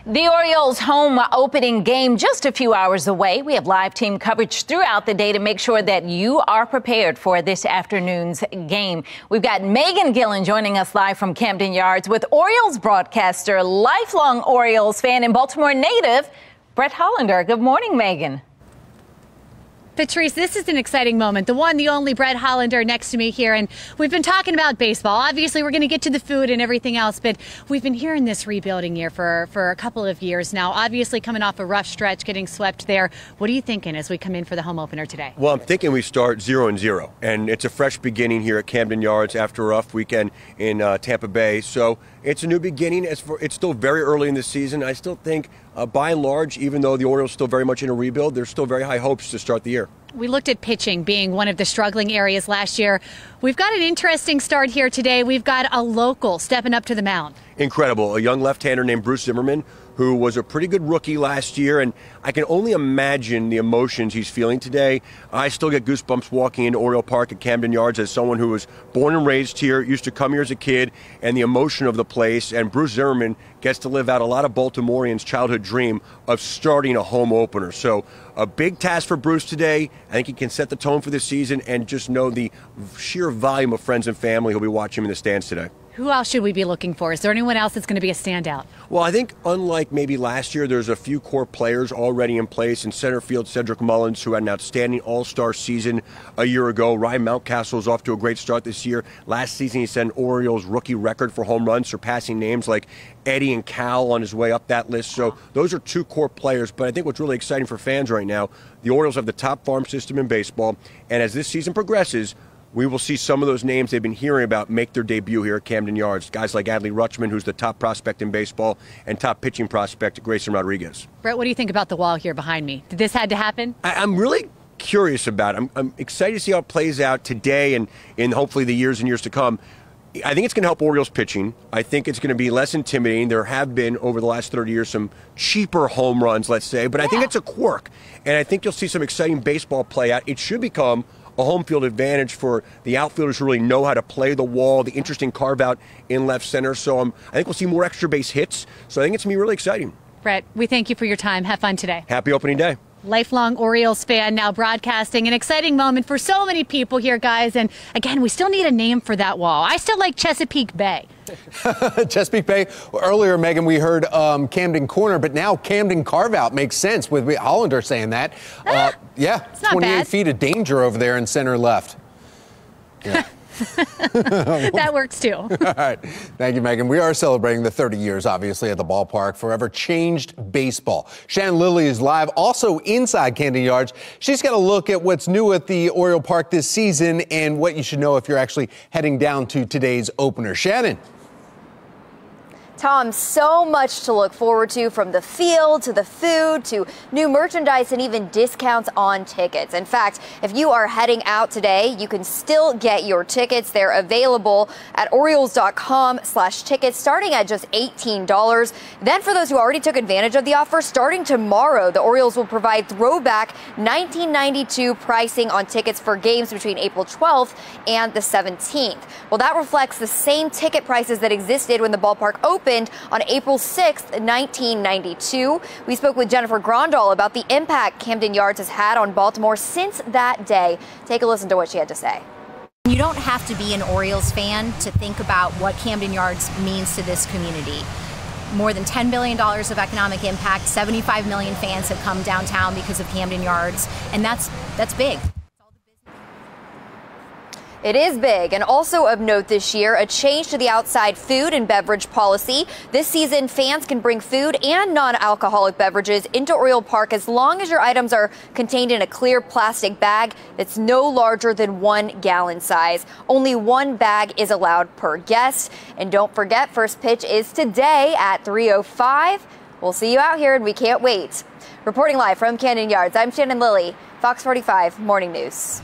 The Orioles' home opening game just a few hours away. We have live team coverage throughout the day to make sure that you are prepared for this afternoon's game. We've got Megan Gillen joining us live from Camden Yards with Orioles broadcaster, lifelong Orioles fan, and Baltimore native, Brett Hollander. Good morning, Megan. Patrice, this is an exciting moment. The one, the only Brett Hollander next to me here. And we've been talking about baseball. Obviously, we're going to get to the food and everything else, but we've been hearing this rebuilding year for a couple of years now. Obviously, coming off a rough stretch, getting swept there. What are you thinking as we come in for the home opener today? Well, I'm thinking we start 0-0, and it's a fresh beginning here at Camden Yards after a rough weekend in Tampa Bay. So it's a new beginning. It's still very early in the season. I still think, by and large, even though the Orioles are still very much in a rebuild, there's still very high hopes to start the year. We looked at pitching being one of the struggling areas last year. We've got an interesting start here today. We've got a local stepping up to the mound. Incredible. A young left-hander named Bruce Zimmerman, who was a pretty good rookie last year, and I can only imagine the emotions he's feeling today. I still get goosebumps walking into Oriole Park at Camden Yards as someone who was born and raised here, used to come here as a kid, and the emotion of the place. And Bruce Zimmerman gets to live out a lot of Baltimoreans' childhood dream of starting a home opener. So a big task for Bruce today. I think he can set the tone for this season and just know the sheer volume of friends and family who'll be watching him in the stands today. Who else should we be looking for? Is there anyone else that's going to be a standout? Well, I think unlike maybe last year, there's a few core players already in place. In center field, Cedric Mullins, who had an outstanding all-star season a year ago. Ryan Mountcastle is off to a great start this year. Last season, he set an Orioles rookie record for home runs, surpassing names like Eddie and Cal on his way up that list. So those are two core players. But I think what's really exciting for fans right now, the Orioles have the top farm system in baseball. And as this season progresses, we will see some of those names they've been hearing about make their debut here at Camden Yards. Guys like Adley Rutschman, who's the top prospect in baseball, and top pitching prospect, Grayson Rodriguez. Brett, what do you think about the wall here behind me? Did this had to happen? I'm really curious about it. I'm excited to see how it plays out today and in hopefully the years and years to come. I think it's going to help Orioles pitching. I think it's going to be less intimidating. There have been, over the last 30 years, some cheaper home runs, let's say. But I think it's a quirk. And I think you'll see some exciting baseball play out. It should become a home field advantage for the outfielders who really know how to play the wall, the interesting carve-out in left center. So I think we'll see more extra base hits. So I think it's going to be really exciting. Brett, we thank you for your time. Have fun today. Happy opening day. Lifelong Orioles fan, now broadcasting. An exciting moment for so many people here, guys. And again, we still need a name for that wall. I still like Chesapeake Bay. Chesapeake Bay. Earlier, Megan, we heard Camden Corner, but now Camden Carve-Out makes sense with Hollander saying that. Yeah, it's not 28 bad. feet of danger over there in center left. Yeah. That works too. All right. Thank you, Megan. We are celebrating the 30 years, obviously, at the ballpark. Forever changed baseball. Shannon Lilly is live, also inside Camden Yards. She's got a look at what's new at the Oriole Park this season and what you should know if you're actually heading down to today's opener. Shannon. Tom, so much to look forward to, from the field to the food to new merchandise and even discounts on tickets. In fact, if you are heading out today, you can still get your tickets. They're available at Orioles.com/tickets, starting at just $18. Then for those who already took advantage of the offer, starting tomorrow, the Orioles will provide throwback 1992 pricing on tickets for games between April 12th and the 17th. Well, that reflects the same ticket prices that existed when the ballpark opened on April 6th, 1992. We spoke with Jennifer Grandal about the impact Camden Yards has had on Baltimore since that day. Take a listen to what she had to say. You don't have to be an Orioles fan to think about what Camden Yards means to this community. More than $10 billion of economic impact, 75 million fans have come downtown because of Camden Yards, and that's big. It is big, and also of note this year, a change to the outside food and beverage policy. This season, fans can bring food and non-alcoholic beverages into Oriole Park as long as your items are contained in a clear plastic bag that's no larger than 1 gallon size. Only 1 bag is allowed per guest. And don't forget, first pitch is today at 3:05. We'll see you out here, and we can't wait. Reporting live from Camden Yards, I'm Shannon Lilly, Fox 45 Morning News.